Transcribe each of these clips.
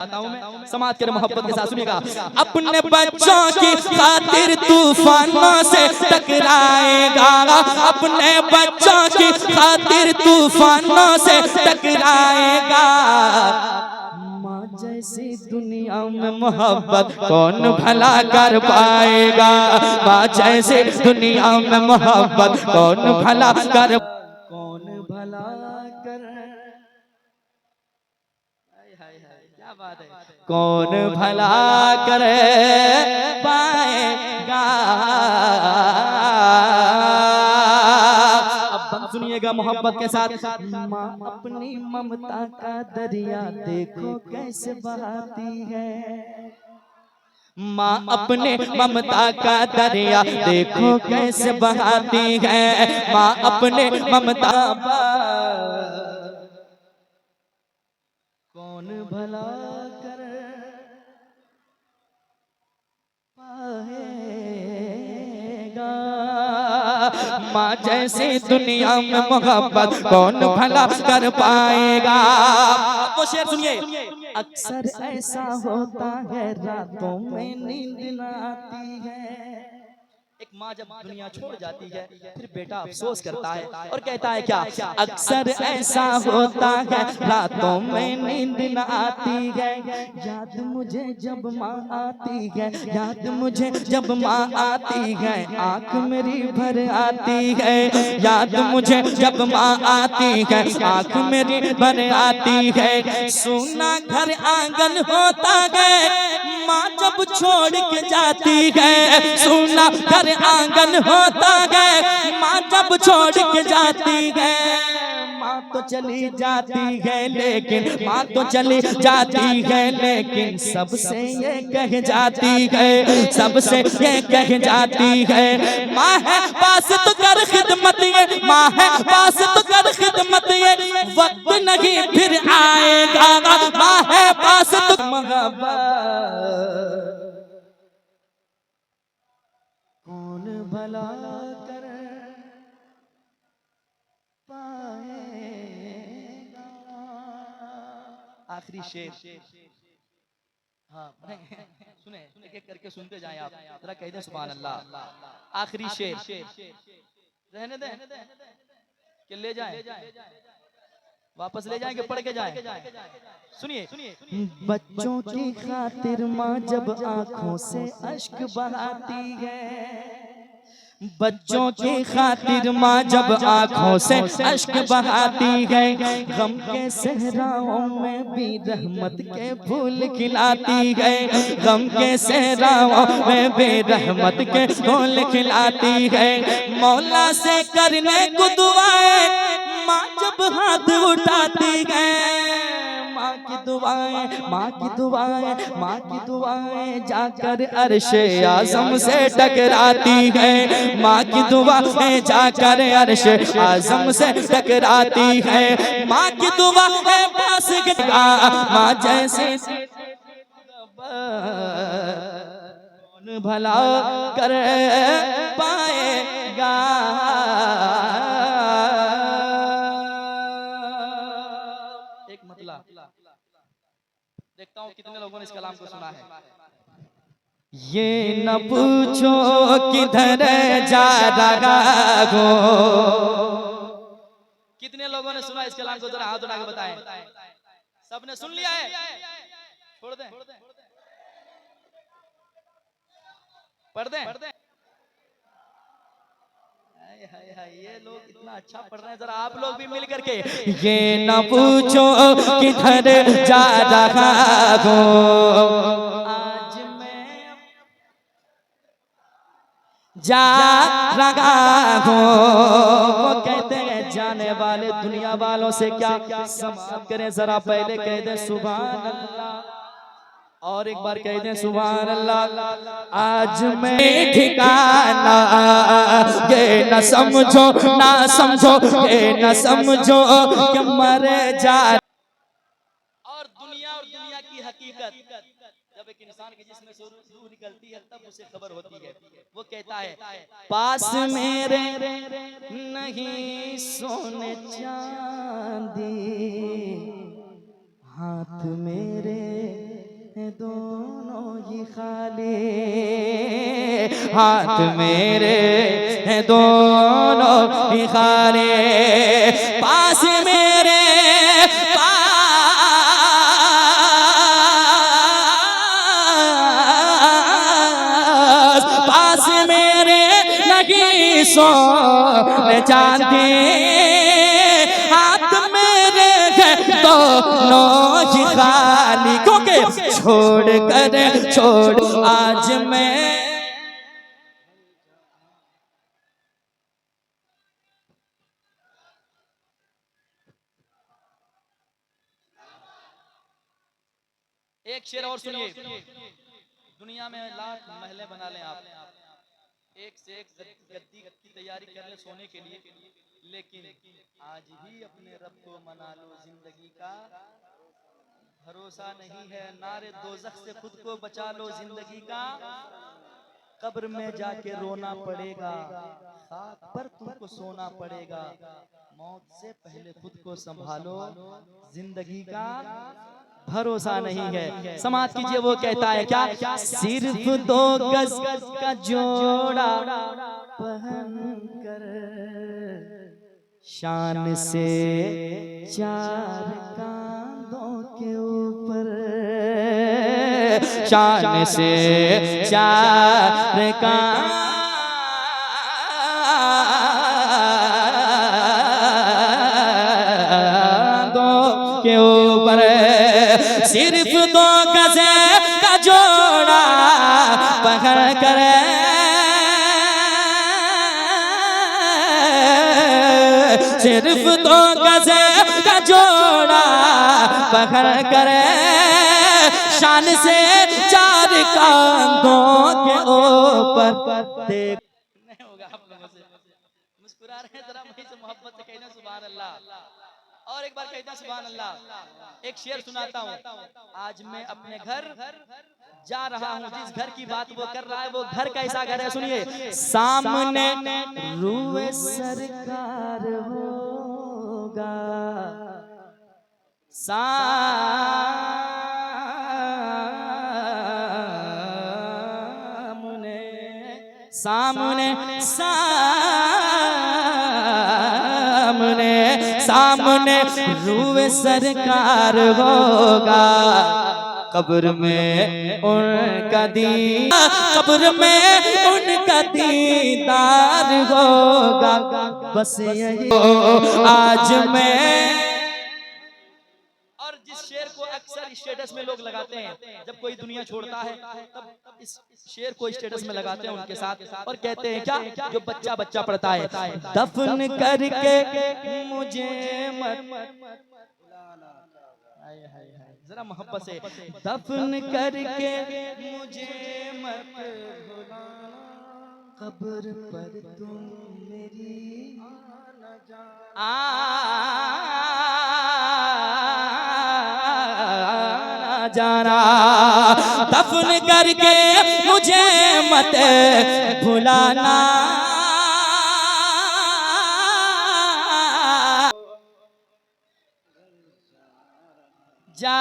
मैं समाज के मोहब्बत के साथ सुनिएगा। अपने बच्चों की खातिर तूफानों से टकराएगा, अपने बच्चों की खातिर तूफानों से टकराएगा। माँ जैसी दुनिया में मोहब्बत कौन भला कर पाएगा, माँ जैसी दुनिया में मोहब्बत कौन भला कर क्या बात है, कौन भला कर पाएगा। अब बंद सुनिएगा मोहब्बत के साथ। माँ अपनी ममता का दरिया देखो कैसे बहाती है, माँ अपने ममता का दरिया देखो कैसे बहाती है, माँ अपने ममता कौन भला कर पाएगा। माँ जैसी दुनिया में मोहब्बत कौन भला कर पाएगा। तो शेर सुनिए। अक्सर ऐसा होता है रातों में नींद न आती है। एक माँ जब दुनिया छोड़ जाती है फिर बेटा अफसोस करता है और कहता है क्या, अक्सर ऐसा होता है रातों में नींद न आती है, याद मुझे जब माँ आती है, याद मुझे जब माँ आती है, आँख मेरी भर आती है, याद मुझे जब माँ आती है, आँख मेरी भर आती है। सुना घर आंगन होता है माँ जब छोड़ के जाती है, सुना घर आंगन होता है माँ जब छोड़ के जाती है। माँ तो चली जाती है लेकिन, माँ तो चली जाती है लेकिन सबसे ये कह जाती है, सबसे ये कह जाती है, माँ है पास तो कर खिदमत ये, माँ है पास तो कर खिदमत ये, वक्त नहीं फिर आएगा, माँ है पास तो मोहब्बत कौन भला कर पाएगा। आखिरी शेर, हाँ सुने एक एक करके सुनते जाएं आप, जरा कह दें सुभान अल्लाह। आखिरी शेर, रहने दें कि ले जाएं, वापस ले जाएंगे, पढ़ के जाएं। सुनिए, बच्चों की खातिर माँ जब आंखों से अश्क बहाती है, बच्चों की खातिर माँ जब आंखों से अश्क बहाती है, गम के सहराओं में भी रहमत के फूल खिलाती है, गम के सहराओं में भी रहमत के फूल खिलाती है। मौला से करने को दुआएं माँ जब हाथ उठाती है, माँ की दुआएं, माँ की दुआएं, माँ की दुआएं जाकर अर्शे आज़म से टकराती है, माँ की दुआएं जाकर अर्शे आज़म से टकराती है। माँ की दुआएं पास गया, माँ जैसे कौन भला कर पाएगा। एक मतलब देखता हूँ कितने लोगों ने इस कलाम को सुना है। ये न पूछो किधर जा रहा हो, कितने लोगों ने सुना इस कलाम को, जरा हाथ उठा के बताएं। सबने सुन लिया है? छोड़ दें, पढ़ दें। ये लोग इतना अच्छा पढ़ रहे हैं, जरा आप लोग भी मिल करके। ये न पूछो किधर जा रहा हो, आज मैं जा रहा हूँ। वो कहते हैं जाने वाले दुनिया वालों से क्या समाप्त करें, जरा पहले कह दे सुभान अल्लाह, और एक बार कह दें सुभान अल्लाह। आज मैं ठिकाना ये न समझो, ना समझो, ये न समझो कि मर जा। और दुनिया की हकीकत जब एक इंसान के जिस्म से रूह निकलती है तब उसे खबर होती है। वो कहता है पास मेरे नहीं सोने चांदी, हाथ मेरे हैं दोनों ही खाली, हाथ मेरे हैं दोनों ही खाली, पास मेरे पास मेरे नहीं सोने चांदी, हाथ मेरे दोनों ही खाली, क्योंकि छोड़ आज मैं एक शेर और सुनिए। दुनिया में लाख महलें बना लें आप, एक से एक गद्दी की तैयारी कर ले सोने के लिए, लेकिन आज ही अपने रब को मना लो, जिंदगी का भरोसा नहीं है। नारे दोज़ख से खुद को बचा लो, जिंदगी का कब्र में जाके रोना पड़ेगा, खाक पर तुमको सोना पड़ेगा। मौत से पहले खुद को संभालो, जिंदगी का भरोसा नहीं है। समाज कीजिए, वो कहता है क्या, सिर्फ 2 गज का जोड़ा पहन कर, शान से 4 कांधों के ऊपर, शान से 4 कांधों के ऊपर, सिर्फ 2 गज का जोड़ा पकड़ कर, सिर्फ 2 गज का जोड़ा पकड़ कर, शान से 4 कांधों के ऊपर। देख नहीं होगा आप लोगों से, मुस्कुरा रहे हैं, जरा वहीं से मोहब्बत से कहना सुभान अल्लाह, और एक बार कहता सुभान अल्लाह। एक शेर सुनाता हूँ। आज मैं अपने घर जा रहा हूँ, जिस घर की बात वो कर रहा है वो घर कैसा घर है सुनिए। सामने रूए सरकार होगा, सामने रूए सरकार होगा, कब्र में उनका कब्र में उनका दीदार होगा, बस यही आज मैं। और जिस शेर को अक्सर स्टेटस में लोग लगाते हैं, जब कोई दुनिया छोड़ता है तब इस शेर को स्टेटस में लगाते हैं उनके साथ, और कहते हैं क्या, जो बच्चा बच्चा पढ़ता है, दफन करके मुझे मत, जरा मोहब्बत से, दफन करके मुझे मत भुलाना, कब्र पर तुम मेरी जाना, दफन करके मुझे मत भुलाना, जा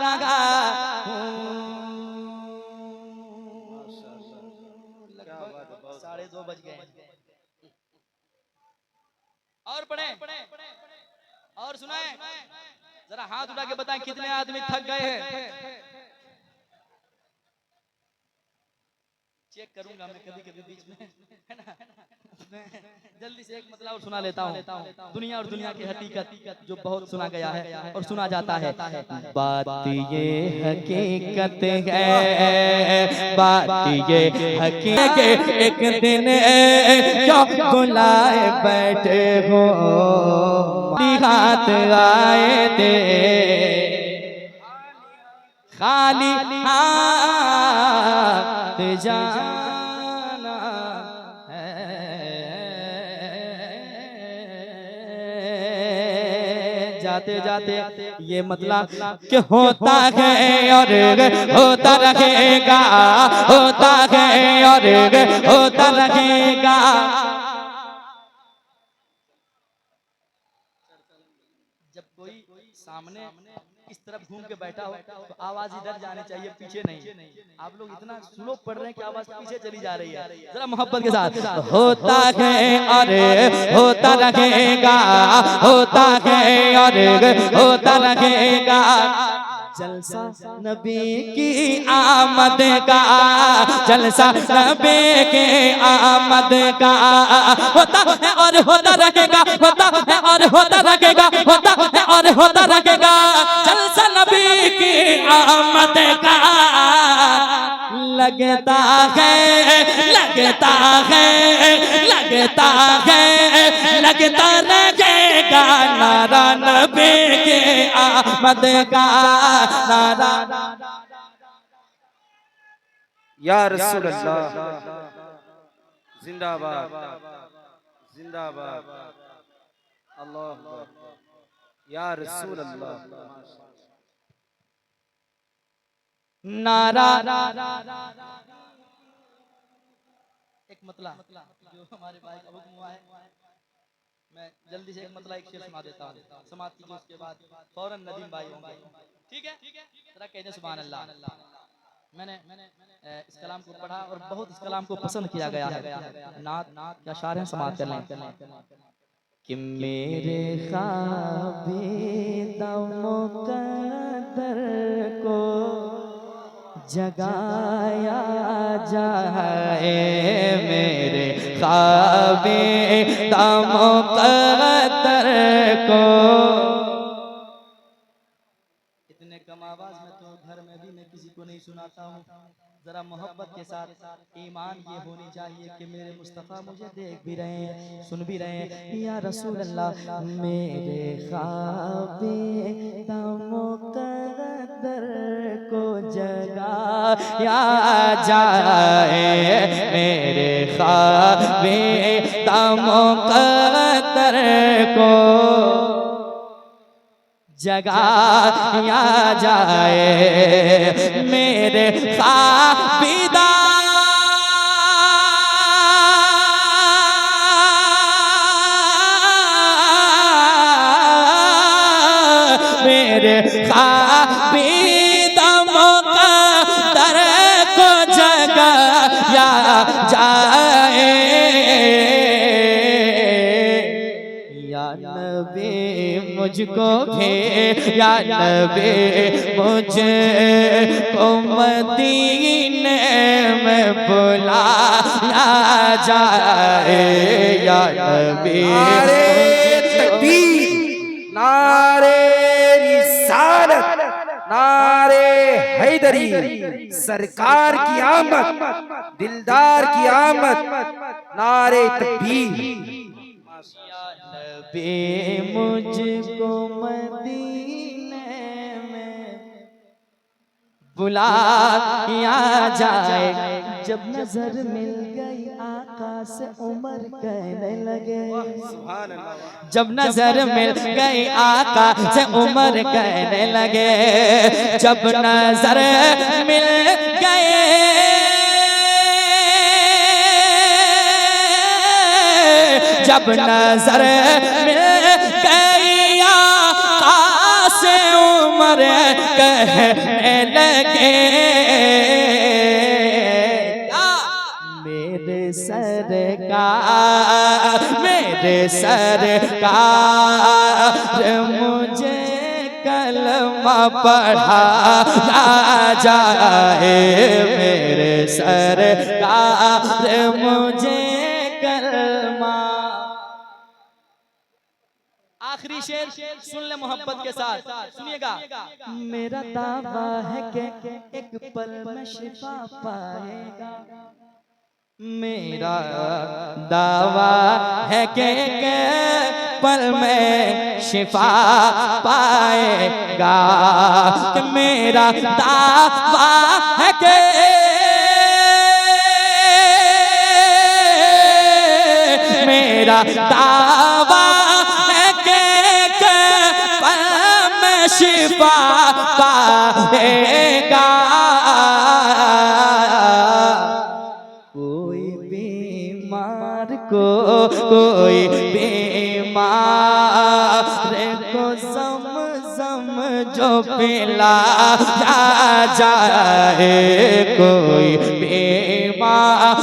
रहा लगभग 2:30 बज गए। और पढ़े और सुनाए, जरा हाथ उठा के बताएं कितने आदमी थक गए हैं। चेक करूंगा मैं कभी कभी बीच में, है ना। मैं जल्दी से एक मतलब और सुना लेता हूँ, दुनिया और दुनिया की हकीकत जो बहुत सुना गया है और सुना जाता है। बात ये हकीकत है, बात ये हकीकत, एक दिन क्यों बुलाए बैठे हो, हाथ आए थे खाली हाथ जाना है, जाते जाते ये मतलब कि होता है और होता रहेगा, होता है और होता रहेगा। जब कोई सामने इस तरफ घूम के बैठा हो तो आवाज इधर जानी चाहिए, पीछे नहीं। आप लोग इतना स्लो पढ़ रहे हैं कि आवाज पीछे चली जा रही है। जरा मोहब्बत के साथ। होता है अरे होता रहेगा, होता है अरे होता रहेगा जलसा नबी की आमद का, जलसा नबी की आमद का। होता है और होता रहेगा, होता है और होता रहेगा, होता है और होता रहेगा जलसा नबी की आमद का। लगता है लगता है लगता है लगता रहेगा नारा नबी के आमद का नारा। या रसूल अल्लाह जिंदाबाद जिंदाबाद अल्लाह या रसूल अल्लाह। नारा एक मतला जो हमारे भाई का हुक्म हुआ है, मैं जल्दी से एक मतला एक शेर सुना देता हूँ, समाप्त कीजिए, उसके बाद फौरन नदीम भाई होंगे। ठीक है, जरा कहते सुभान अल्लाह। मैंने इस कलाम को पढ़ा और बहुत इस कलाम को पसंद किया गया है। नात क्या शार है, समाप्त कर लें कि मेरे ख्वाबे मुक़द्दर को जगाया जाए, मेरे ख्वाबे मुक़द्दर को। इतने कम आवाज में तो घर में भी मैं किसी को नहीं सुनाता हूँ। जरा मोहब्बत के साथ ईमान ये होनी चाहिए कि मेरे मुस्तफ़ा मुझे देख भी रहे हैं, सुन भी रहे हैं। या रसूल अल्लाह मेरे ख्वाबे मुक़द्दर को जगाया जाए, मेरे ख्वाबे मुक़द्दर को जगाया जाए, मेरे ख्वाबिदा मेरे ख्वाबिदा मुक़द्दर को जगाया जाए। या नबी मुझको भी, या नबी मुझको मदीने में बुलाया जाए, या नबी। नारे तकबीर, नारे रिसालत, नारे हैदरी, सरकार की आमद, दिलदार की आमद, नारे तकबीर। नबी मुझको मदीने में बुलाया जाए। जब नजर मिल गई आका से उमर कहने लगे, जब नजर मिल गई आका से उमर कहने लगे, जब नजर मिल गए जब नजर मिल गई आका से उमर कहने लगे, मेरे सरकार, मेरे सरकार मुझे कलमा पढ़ाया जाए, मेरे सरकार मुझे कलमा। आखिरी शेर सुन ले मोहब्बत के साथ, सुनिएगा। मेरा दावा है कि एक पल में शिफा पाएगा, मेरा दावा है कि एक पल में शिफा पाएगा, कि मेरा दावा है कि मेरा दावा शिफा पाएगा। कोई बीमार को, कोई बीमार को ज़म-ज़म जो पिला जाए कोई बीमार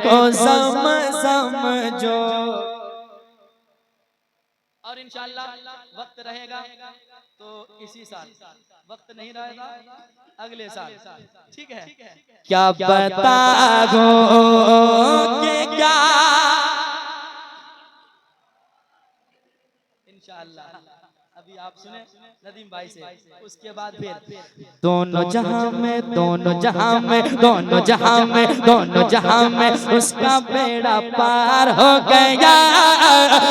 को ज़म जो। और इंशाअल्लाह वक्त रहेगा तो इसी साल, वक्त नहीं रहेगा अगले साल, ठीक है। क्या बताओ कि क्या इंशाअल्लाह अभी आप सुने नदीम भाई से, उसके बाद फिर दोनों जहां में दोनों जहां में दोनों जहां में दोनों जहां में उसका बेड़ा पार हो गया,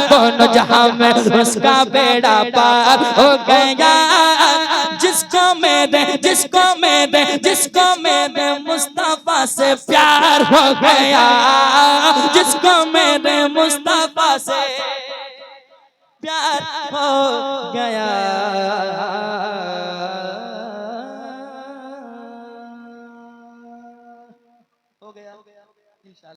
दोनों जहां में उसका बेड़ा पार हो गया। जिसको मेरे जिसको मेरे मुस्तफा से प्यार हो गया, जिसको मेरे मुस्तफा से प्यार हो गया।